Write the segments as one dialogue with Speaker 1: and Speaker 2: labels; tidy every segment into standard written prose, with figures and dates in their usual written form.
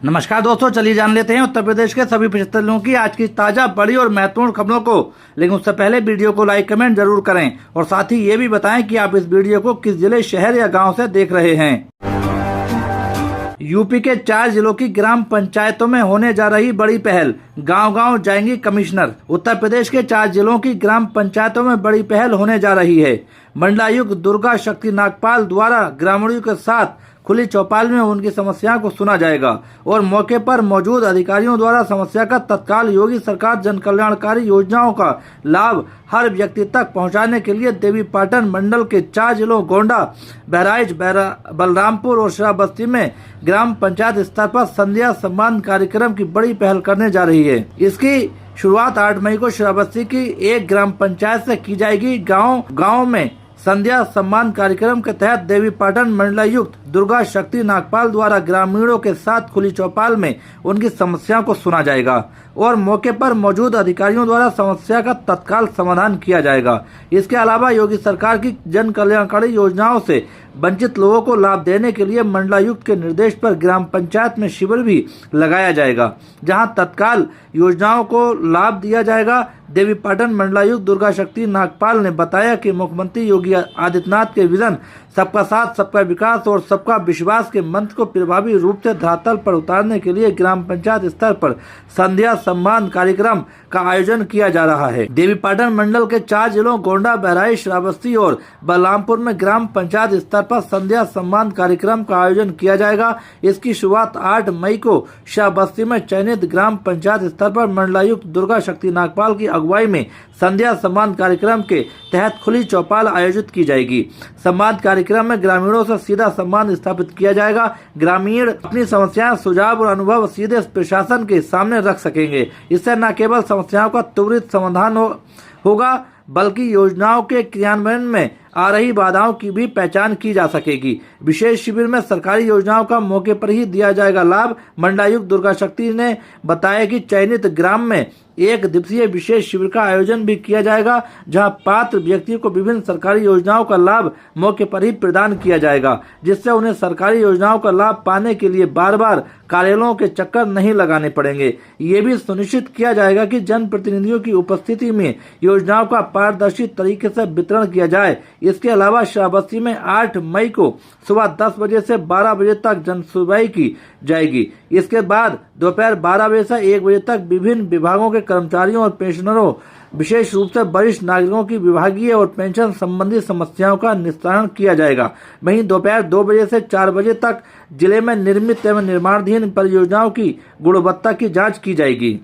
Speaker 1: नमस्कार दोस्तों, चलिए जान लेते हैं उत्तर प्रदेश के सभी 75 जिलों की आज की ताजा बड़ी और महत्वपूर्ण खबरों को। लेकिन उससे पहले वीडियो को लाइक कमेंट जरूर करें और साथ ही ये भी बताएं कि आप इस वीडियो को किस जिले, शहर या गांव से देख रहे हैं। यूपी के 4 जिलों की ग्राम पंचायतों में होने जा रही बड़ी पहल, गांव-गांव जाएंगी कमिश्नर। उत्तर प्रदेश के 4 जिलों की ग्राम पंचायतों में बड़ी पहल होने जा रही है। मंडलायुक्त दुर्गा शक्ति नागपाल द्वारा ग्रामीणों के साथ खुली चौपाल में उनकी समस्याओं को सुना जाएगा और मौके पर मौजूद अधिकारियों द्वारा समस्या का तत्काल योगी सरकार जन कल्याणकारी योजनाओं का लाभ हर व्यक्ति तक पहुंचाने के लिए देवीपाटन मंडल के 4 जिलों गोंडा, बहराइच, बलरामपुर और श्रावस्ती में ग्राम पंचायत स्तर पर संध्या सम्मान कार्यक्रम की बड़ी पहल करने जा रही है। इसकी शुरुआत 8 मई को श्रावस्ती की एक ग्राम पंचायत से की जाएगी। गाँव में संध्या सम्मान कार्यक्रम के तहत देवीपाटन मंडलायुक्त दुर्गा शक्ति नागपाल द्वारा ग्रामीणों के साथ खुली चौपाल में उनकी समस्याओं को सुना जाएगा और मौके पर मौजूद अधिकारियों द्वारा समस्या का तत्काल समाधान किया जाएगा। इसके अलावा योगी सरकार की जन कल्याणकारी योजनाओं से वंचित लोगों को लाभ देने के लिए मंडलायुक्त के निर्देश पर ग्राम पंचायत में शिविर भी लगाया जाएगा, जहां तत्काल योजनाओं को लाभ दिया जाएगा। देवीपाटन मंडलायुक्त दुर्गा शक्ति नागपाल ने बताया कि मुख्यमंत्री योगी आदित्यनाथ के विजन सबका साथ, सबका विकास और सबका विश्वास के मंत्र को प्रभावी रूप से धरातल पर उतारने के लिए ग्राम पंचायत स्तर पर संध्या सम्मान कार्यक्रम का आयोजन किया जा रहा है। देवीपाटन मंडल के 4 जिलों गोंडा, बहराइच, श्रावस्ती और बलरामपुर में ग्राम पंचायत स्तर पर संध्या सम्मान कार्यक्रम का आयोजन किया जाएगा। इसकी शुरुआत 8 मई को श्रावस्ती में चयनित ग्राम पंचायत स्तर पर मंडलायुक्त दुर्गा शक्ति नागपाल की अगुवाई में संध्या सम्मान कार्यक्रम के तहत खुली चौपाल आयोजित की जाएगी। सम्मान कार्यक्रम में ग्रामीणों से सीधा सम्मान स्थापित किया जाएगा। ग्रामीण अपनी समस्याएं, सुझाव और अनुभव सीधे प्रशासन के सामने रख सकेंगे। इससे न केवल समस्याओं का त्वरित समाधान होगा बल्कि योजनाओं के क्रियान्वयन में आ रही बाधाओं की भी पहचान की जा सकेगी। विशेष शिविर में सरकारी योजनाओं का मौके पर ही दिया जाएगा लाभ। मंडलायुक्त दुर्गा शक्ति ने बताया कि चयनित ग्राम में 1 दिवसीय विशेष शिविर का आयोजन भी किया जाएगा, जहां पात्र व्यक्तियों को विभिन्न सरकारी योजनाओं का लाभ मौके पर ही प्रदान किया जाएगा, जिससे उन्हें सरकारी योजनाओं का लाभ पाने के लिए बार बार कार्यालयों के चक्कर नहीं लगाने पड़ेंगे। ये भी सुनिश्चित किया जाएगा कि जनप्रतिनिधियों की उपस्थिति में योजनाओं का पारदर्शी तरीके से वितरण किया जाए। इसके अलावा श्रावस्ती में 8 मई को सुबह 10 बजे से 12 बजे तक जनसुनवाई की जाएगी। इसके बाद दोपहर 12 बजे से 1 बजे तक विभिन्न विभागों के कर्मचारियों और पेंशनरों, विशेष रूप से वरिष्ठ नागरिकों की विभागीय और पेंशन संबंधी समस्याओं का निस्तारण किया जाएगा। वहीं दोपहर 2 बजे से 4 बजे तक जिले में निर्मित एवं निर्माणाधीन परियोजनाओं की गुणवत्ता की जांच की जाएगी।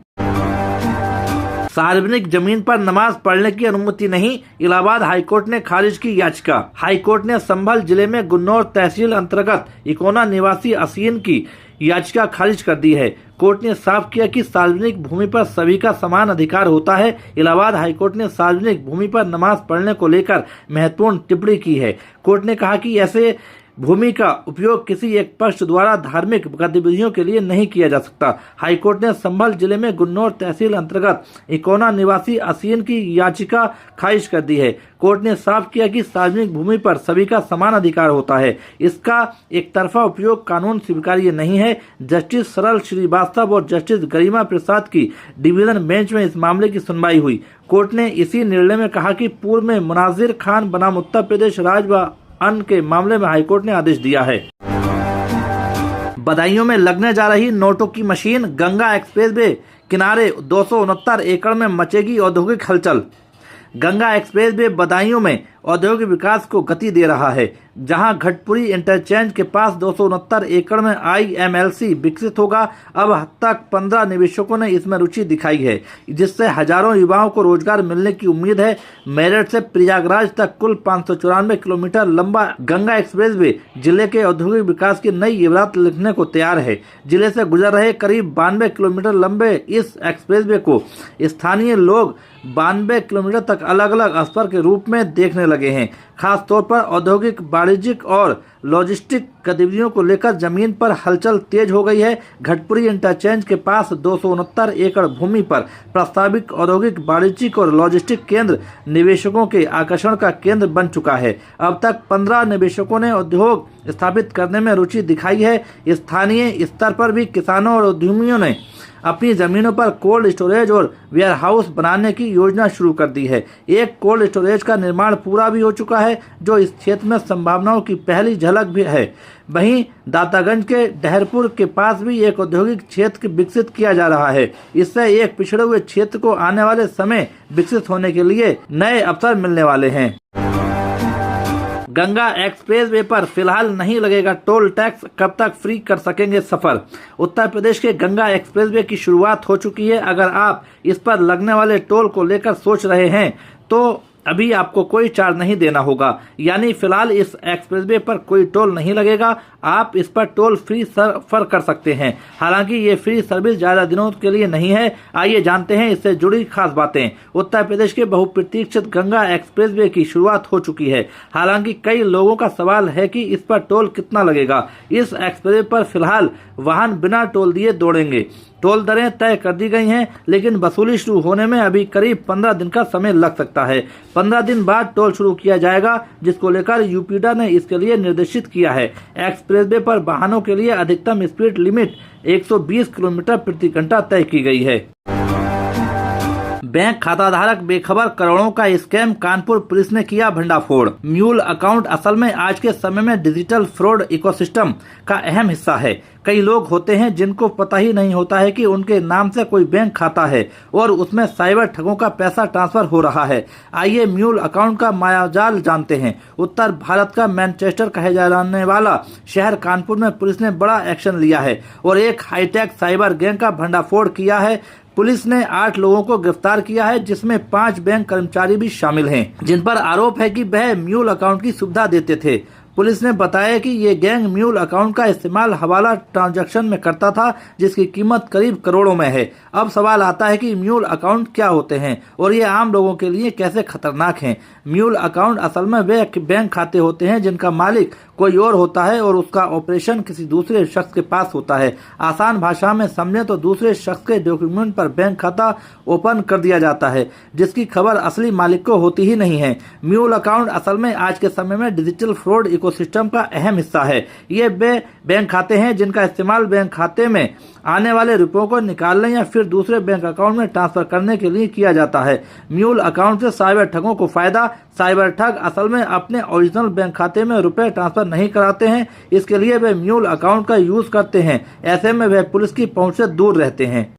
Speaker 1: सार्वजनिक जमीन पर नमाज पढ़ने की अनुमति नहीं, इलाहाबाद हाईकोर्ट ने खारिज की याचिका। हाईकोर्ट ने संभल जिले में गुन्नौर तहसील अंतर्गत इकोना निवासी असीन की याचिका खारिज कर दी है। कोर्ट ने साफ किया कि सार्वजनिक भूमि पर सभी का समान अधिकार होता है। इलाहाबाद हाईकोर्ट ने सार्वजनिक भूमि पर नमाज पढ़ने को लेकर महत्वपूर्ण टिप्पणी की है। कोर्ट ने कहा कि ऐसे भूमि का उपयोग किसी एक पक्ष द्वारा धार्मिक गतिविधियों के लिए नहीं किया जा सकता। हाईकोर्ट ने संभल जिले में गुन्नौर तहसील अंतर्गत इकोना निवासी असीन की याचिका खारिज कर दी है। कोर्ट ने साफ किया कि सार्वजनिक भूमि पर सभी का समान अधिकार होता है। इसका एक तरफा उपयोग कानून स्वीकार्य नहीं है। जस्टिस सरल श्रीवास्तव और जस्टिस गरिमा प्रसाद की डिवीजन बेंच में इस मामले की सुनवाई हुई। कोर्ट ने इसी निर्णय में कहा कि पूर्व में मुनाजिर खान बनाम उत्तर प्रदेश राज्य अन्य के मामले में हाईकोर्ट ने आदेश दिया है। बदायूं में लगने जा रही नोटों की मशीन, गंगा एक्सप्रेसवे किनारे 269 एकड़ में मचेगी औद्योगिक हलचल। गंगा एक्सप्रेसवे बदायूं में औद्योगिक विकास को गति दे रहा है, जहां घटपुरी इंटरचेंज के पास 269 एकड़ में IMLC विकसित होगा। अब तक 15 निवेशकों ने इसमें रुचि दिखाई है, जिससे हजारों युवाओं को रोजगार मिलने की उम्मीद है। मेरठ से प्रयागराज तक कुल 594 किलोमीटर लंबा गंगा एक्सप्रेसवे जिले के औद्योगिक विकास की नई इबारत लिखने को तैयार है। जिले से गुजर रहे करीब 92 किलोमीटर लंबे इस एक्सप्रेसवे को स्थानीय लोग 92 किलोमीटर तक अलग अलग स्तर के रूप में देखने लगे हैं। खास तौर पर औद्योगिक, वाणिज्यिक और लॉजिस्टिक गतिविधियों को लेकर जमीन पर हलचल तेज हो गई है। घटपुरी इंटरचेंज के पास 269 एकड़ भूमि पर प्रस्तावित औद्योगिक, वाणिज्यिक और लॉजिस्टिक केंद्र निवेशकों के आकर्षण का केंद्र बन चुका है। अब तक 15 निवेशकों ने उद्योग स्थापित करने में रुचि दिखाई है। स्थानीय स्तर पर भी किसानों और उद्यमियों ने अपनी जमीनों पर कोल्ड स्टोरेज और वेयरहाउस बनाने की योजना शुरू कर दी है। एक कोल्ड स्टोरेज का निर्माण पूरा भी हो चुका है, जो इस क्षेत्र में संभावनाओं की पहली झलक भी है। वहीं दातागंज के डहरपुर के पास भी एक औद्योगिक क्षेत्र विकसित किया जा रहा है। इससे एक पिछड़े हुए क्षेत्र को आने वाले समय विकसित होने के लिए नए अवसर मिलने वाले हैं। गंगा एक्सप्रेसवे पर फिलहाल नहीं लगेगा टोल टैक्स, कब तक फ्री कर सकेंगे सफर। उत्तर प्रदेश के गंगा एक्सप्रेसवे की शुरुआत हो चुकी है। अगर आप इस पर लगने वाले टोल को लेकर सोच रहे हैं तो अभी आपको कोई चार्ज नहीं देना होगा, यानी फिलहाल इस एक्सप्रेसवे पर कोई टोल नहीं लगेगा। आप इस पर टोल फ्री सफर कर सकते हैं। हालांकि ये फ्री सर्विस ज्यादा दिनों के लिए नहीं है। आइए जानते हैं इससे जुड़ी खास बातें। उत्तर प्रदेश के बहुप्रतीक्षित गंगा एक्सप्रेसवे की शुरुआत हो चुकी है। हालांकि कई लोगों का सवाल है कि इस पर टोल कितना लगेगा। इस एक्सप्रेसवे पर फिलहाल वाहन बिना टोल दिए दौड़ेंगे। टोल दरें तय कर दी गई हैं, लेकिन वसूली शुरू होने में अभी करीब 15 दिन का समय लग सकता है। 15 दिन बाद टोल शुरू किया जाएगा, जिसको लेकर यूपीडा ने इसके लिए निर्देशित किया है। एक्सप्रेसवे पर वाहनों के लिए अधिकतम स्पीड लिमिट 120 किलोमीटर प्रति घंटा तय की गई है। बैंक खाता धारक बेखबर, करोड़ों का स्कैम, कानपुर पुलिस ने किया भंडाफोड़। म्यूल अकाउंट असल में आज के समय में डिजिटल फ्रॉड इकोसिस्टम का अहम हिस्सा है। कई लोग होते हैं जिनको पता ही नहीं होता है कि उनके नाम से कोई बैंक खाता है और उसमें साइबर ठगों का पैसा ट्रांसफर हो रहा है। आइए म्यूल अकाउंट का मायाजाल जानते हैं। उत्तर भारत का मैनचेस्टर कहे जाने वाला शहर कानपुर में पुलिस ने बड़ा एक्शन लिया है और एक हाईटेक साइबर गैंग का भंडाफोड़ किया है। पुलिस ने 8 लोगों को गिरफ्तार किया है, जिसमें 5 बैंक कर्मचारी भी शामिल हैं, जिन पर आरोप है कि वह म्यूल अकाउंट की सुविधा देते थे। पुलिस ने बताया कि ये गैंग म्यूल अकाउंट का इस्तेमाल हवाला ट्रांजैक्शन में करता था, जिसकी कीमत करीब करोड़ों में है। अब सवाल आता है कि म्यूल अकाउंट क्या होते हैं और ये आम लोगों के लिए कैसे खतरनाक हैं। म्यूल अकाउंट असल में वे बैंक खाते होते हैं जिनका मालिक कोई और होता है और उसका ऑपरेशन किसी दूसरे शख्स के पास होता है। आसान भाषा में समझे तो दूसरे शख्स के डॉक्यूमेंट पर बैंक खाता ओपन कर दिया जाता है, जिसकी खबर असली मालिक को होती ही नहीं है। म्यूल अकाउंट असल में आज के समय में डिजिटल फ्रॉड इकोसिस्टम का अहम हिस्सा है। ये वे बैंक खाते हैं जिनका इस्तेमाल बैंक खाते में आने वाले रुपयों को निकालने या फिर दूसरे बैंक अकाउंट में ट्रांसफर करने के लिए किया जाता है। म्यूल अकाउंट से साइबर ठगों को फायदा। साइबर ठग असल में अपने ओरिजिनल बैंक खाते में रुपए ट्रांसफर नहीं कराते हैं, इसके लिए वे म्यूल अकाउंट का यूज करते हैं। ऐसे में वे पुलिस की पहुंच से दूर रहते हैं।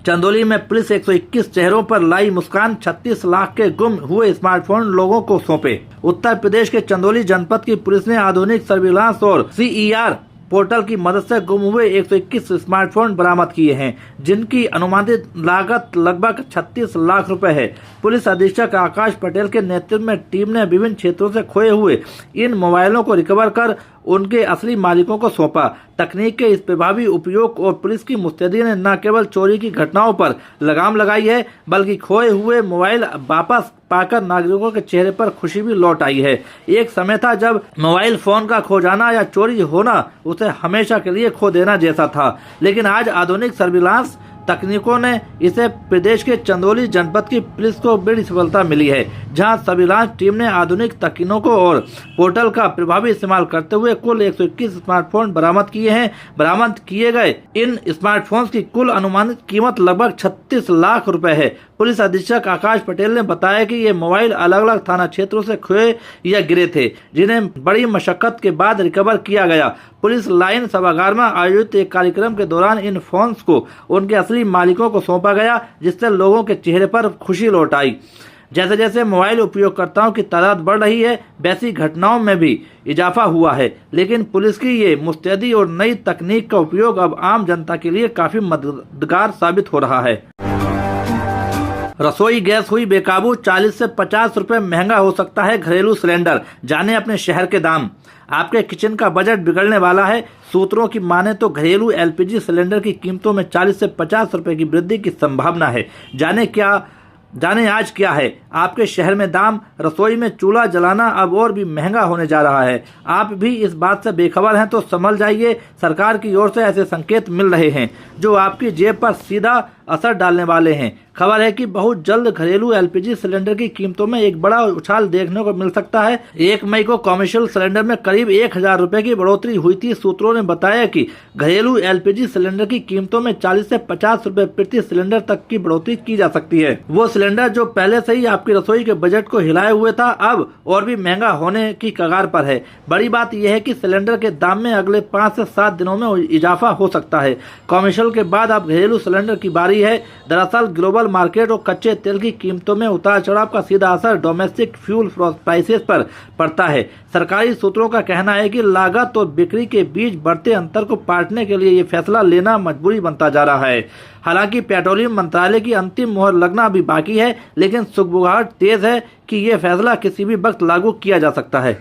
Speaker 1: चंदौली में पुलिस 121 चेहरों पर लाई मुस्कान, 36 लाख के गुम हुए स्मार्टफोन लोगों को सौंपे। उत्तर प्रदेश के चंदौली जनपद की पुलिस ने आधुनिक सर्विलांस और CER पोर्टल की मदद से गुम हुए 121 स्मार्टफोन बरामद किए हैं, जिनकी अनुमानित लागत लगभग 36 लाख रुपए है। पुलिस अधीक्षक आकाश पटेल के नेतृत्व में टीम ने विभिन्न क्षेत्रों से खोए हुए इन मोबाइलों को रिकवर कर उनके असली मालिकों को सौंपा। तकनीक के इस प्रभावी उपयोग और पुलिस की मुस्तैदी ने न केवल चोरी की घटनाओं पर लगाम लगाई है, बल्कि खोए हुए मोबाइल वापस पाकर नागरिकों के चेहरे पर खुशी भी लौट आई है। एक समय था जब मोबाइल फोन का खो जाना या चोरी होना उसे हमेशा के लिए खो देना जैसा था, लेकिन आज आधुनिक सर्विलांस तकनीकों ने इसे प्रदेश के चंदौली जनपद की पुलिस को बड़ी सफलता मिली है, जहां सर्विलांस टीम ने आधुनिक तकनीकों और पोर्टल का प्रभावी इस्तेमाल करते हुए कुल 121 स्मार्टफोन बरामद किए हैं। बरामद किए गए इन स्मार्टफोन्स की कुल अनुमानित कीमत लगभग 36 लाख रुपए है। पुलिस अधीक्षक आकाश पटेल ने बताया कि ये मोबाइल अलग अलग थाना क्षेत्रों से खोए या गिरे थे, जिन्हें बड़ी मशक्कत के बाद रिकवर किया गया। पुलिस लाइन सभागार में आयोजित एक कार्यक्रम के दौरान इन फोन्स को उनके असली मालिकों को सौंपा गया, जिससे लोगों के चेहरे पर खुशी लौट आई। जैसे जैसे मोबाइल उपयोगकर्ताओं की तादाद बढ़ रही है, वैसी घटनाओं में भी इजाफा हुआ है, लेकिन पुलिस की ये मुस्तैदी और नई तकनीक का उपयोग अब आम जनता के लिए काफी मददगार साबित हो रहा है। रसोई गैस हुई बेकाबू, 40 से 50 रुपए महंगा हो सकता है घरेलू सिलेंडर। जाने अपने शहर के दाम। आपके किचन का बजट बिगड़ने वाला है। सूत्रों की माने तो घरेलू LPG सिलेंडर की कीमतों में 40 से 50 रुपए की वृद्धि की संभावना है। जाने क्या जाने आज क्या है आपके शहर में दाम। रसोई में चूल्हा जलाना अब और भी महंगा होने जा रहा है। आप भी इस बात से बेखबर हैं तो संभल जाइए। सरकार की ओर से ऐसे संकेत मिल रहे हैं जो आपकी जेब पर सीधा असर डालने वाले हैं। खबर है कि बहुत जल्द घरेलू एलपीजी सिलेंडर की कीमतों में एक बड़ा उछाल देखने को मिल सकता है। 1 मई को कमर्शियल सिलेंडर में करीब 1000 रुपए की बढ़ोतरी हुई थी। सूत्रों ने बताया कि घरेलू एलपीजी सिलेंडर की कीमतों में 40 से 50 रुपए प्रति सिलेंडर तक की बढ़ोतरी की जा सकती है। वो सिलेंडर जो पहले से ही आपकी रसोई के बजट को हिलाए हुए था अब और भी महंगा होने की कगार पर है। बड़ी बात यह है कि सिलेंडर के दाम में अगले 5 से 7 दिनों में इजाफा हो सकता है। कमर्शियल के बाद अब घरेलू सिलेंडर की बारी है। दरअसल ग्लोबल मार्केट और कच्चे तेल की कीमतों में उतार चढ़ाव का सीधा असर डोमेस्टिक फ्यूल प्राइसेस पर पड़ता है। सरकारी सूत्रों का कहना है कि लागत और बिक्री के बीच बढ़ते अंतर को पाटने के लिए ये फैसला लेना मजबूरी बनता जा रहा है। हालांकि पेट्रोलियम मंत्रालय की अंतिम मुहर लगना अभी बाकी है, लेकिन सुगबुगाहट तेज है कि ये फैसला किसी भी वक्त लागू किया जा सकता है।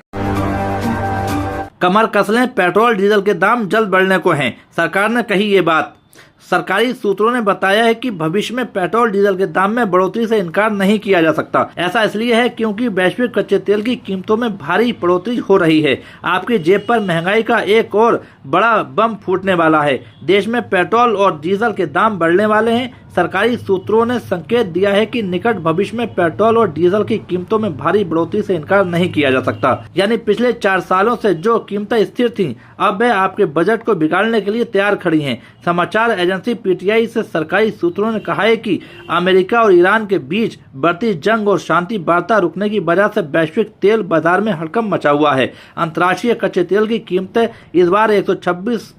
Speaker 1: कमर कस लें, पेट्रोल डीजल के दाम जल्द बढ़ने को हैं। सरकार ने कही ये बात। सरकारी सूत्रों ने बताया है कि भविष्य में पेट्रोल डीजल के दाम में बढ़ोतरी से इनकार नहीं किया जा सकता। ऐसा इसलिए है क्योंकि वैश्विक कच्चे तेल की कीमतों में भारी बढ़ोतरी हो रही है। आपकी जेब पर महंगाई का एक और बड़ा बम फूटने वाला है। देश में पेट्रोल और डीजल के दाम बढ़ने वाले हैं। सरकारी सूत्रों ने संकेत दिया है कि निकट भविष्य में पेट्रोल और डीजल की कीमतों में भारी बढ़ोतरी से इनकार नहीं किया जा सकता। यानी पिछले 4 सालों से जो कीमतें स्थिर थीं, अब वे आपके बजट को बिगाड़ने के लिए तैयार खड़ी हैं। समाचार एजेंसी पीटीआई से सरकारी सूत्रों ने कहा है कि अमेरिका और ईरान के बीच बढ़ती जंग और शांति वार्ता रुकने की वजह से वैश्विक तेल बाजार में हड़कंप मचा हुआ है। अंतर्राष्ट्रीय कच्चे तेल की कीमतें इस बार $126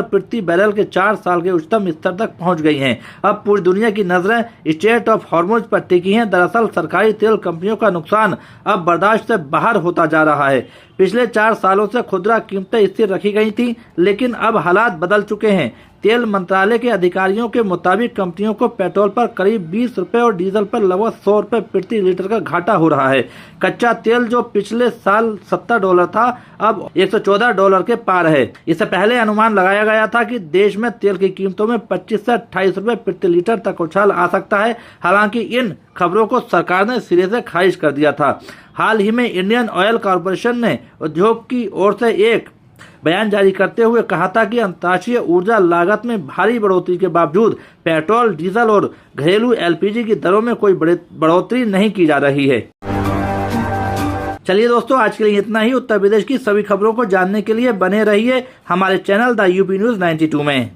Speaker 1: प्रति बैरल के 4 साल के उच्चतम स्तर तक पहुंच गई हैं। अब पूरी दुनिया की नजरें स्ट्रेट ऑफ हॉर्मुज पर टिकी हैं। दरअसल सरकारी तेल कंपनियों का नुकसान अब बर्दाश्त से बाहर होता जा रहा है। पिछले 4 सालों से खुदरा कीमतें स्थिर रखी गई थी, लेकिन अब हालात बदल चुके हैं। तेल मंत्रालय के अधिकारियों के मुताबिक कंपनियों को पेट्रोल पर करीब 20 रुपए और डीजल पर लगभग 100 रुपए प्रति लीटर का घाटा हो रहा है। कच्चा तेल जो पिछले साल $70 था, अब $114 के पार है। इससे पहले अनुमान लगाया गया था कि देश में तेल की कीमतों में 25 से 28 रुपए प्रति लीटर तक उछाल आ सकता है। हालांकि इन खबरों को सरकार ने सिरे से खारिज कर दिया था। हाल ही में इंडियन ऑयल कॉरपोरेशन ने उद्योग की ओर से एक बयान जारी करते हुए कहा था कि अंतर्राष्ट्रीय ऊर्जा लागत में भारी बढ़ोतरी के बावजूद पेट्रोल, डीजल और घरेलू एलपीजी की दरों में कोई बढ़ोतरी नहीं की जा रही है। चलिए दोस्तों, आज के लिए इतना ही। उत्तर प्रदेश की सभी खबरों को जानने के लिए बने रहिए हमारे चैनल द यूपी न्यूज 92 में।